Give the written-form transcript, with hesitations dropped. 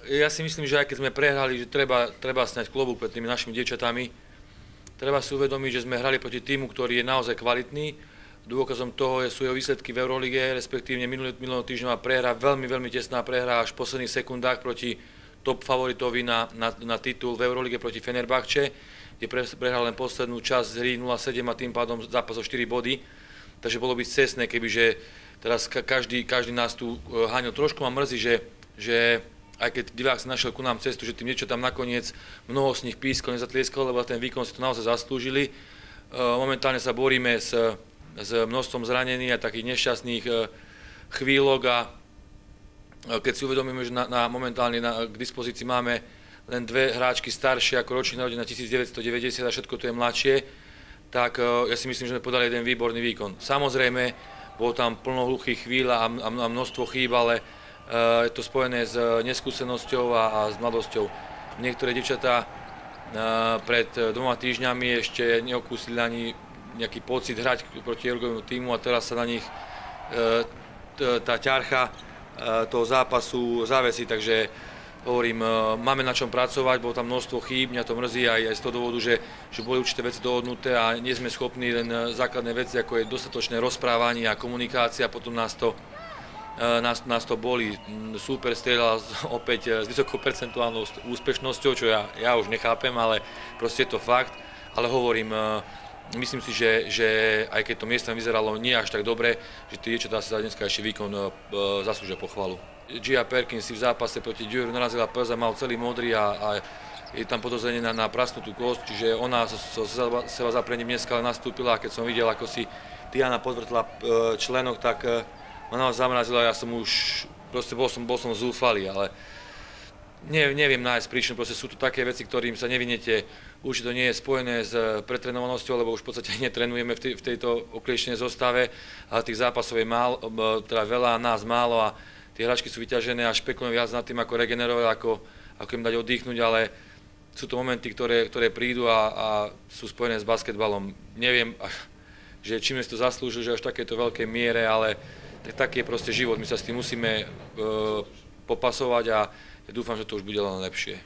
Ja si myslím, že aj keď sme prehrali, že treba sňať klobúk pred tými našimi dievčatami. Treba si uvedomiť, že sme hrali proti týmu, ktorý je naozaj kvalitný. Dôkazom toho sú jeho výsledky v Eurolige, respektívne minulého týždňová prehra, veľmi tesná prehra až v posledných sekundách proti top favoritovi na titul v Eurolige proti Fenerbahče, kde prehral len poslednú časť z hry 0-7 a tým pádom zápas o 4 body. Takže bolo by cestné, kebyže teraz každý nás tu háňal. Trošku ma mrzí, že aj keď divák sa našiel ku nám cestu, že tým niečo tam nakoniec mnoho z nich pískalo, nezatlieskalo, lebo ten výkon si to naozaj zaslúžili. Momentálne sa boríme s množstvom zranených a takých nešťastných chvíľok a keď si uvedomíme, že momentálne k dispozícii máme len dve hráčky staršie ako ročník narodenia 1990 a všetko to je mladšie, tak ja si myslím, že sme podali jeden výborný výkon. Samozrejme, bolo tam plno hluchých chvíľ a množstvo chýb, ale je to spojené s neskúsenosťou a s mladosťou. Niektoré dievčatá pred 2 týždňami ešte neokúsili ani nejaký pocit hrať proti Eurogovému týmu a teraz sa na nich tá ťarcha toho zápasu závesí, takže hovorím, máme na čom pracovať, bolo tam množstvo chýb, mňa to mrzí aj z toho dôvodu, že boli určité veci dohodnuté a nie sme schopní len základné veci, ako je dostatočné rozprávanie a komunikácia, potom nás to boli. Súper strieľal opäť s vysokou percentuálnou úspešnosťou, čo ja už nechápem, ale proste je to fakt, ale hovorím, myslím si, že aj keď to miestami vyzeralo nie až tak dobre, že tie dievčatá si za dneska ešte výkon zaslúžia pochvalu. Gia Perkins si v zápase proti Dürru narazila prsa, mal celý modrý a je tam podozrenie na prasnutú kosť, čiže ona seba zaprením dneska nastúpila a keď som videl, ako si Diana podvrtla členok, tak ma naozaj zamrazila, ja som už, proste bol som zúfalý, ale neviem nájsť príčinu, proste sú to také veci, ktorým sa nevinete. Určite to nie je spojené s pretrenovanosťou, lebo už v podstate netrenujeme v tejto oklieštenej zostave, ale tých zápasov je málo, teda veľa, nás málo a tie hráčky sú vyťažené a špekulujeme viac nad tým, ako regenerovať, ako im dať oddychnúť, ale sú to momenty, ktoré prídu a sú spojené s basketbalom. Neviem, že čím si to zaslúžil, že až v takéto veľkej miere, ale taký je proste život, my sa s tým musíme popasovať a ja dúfam, že to už bude len lepšie.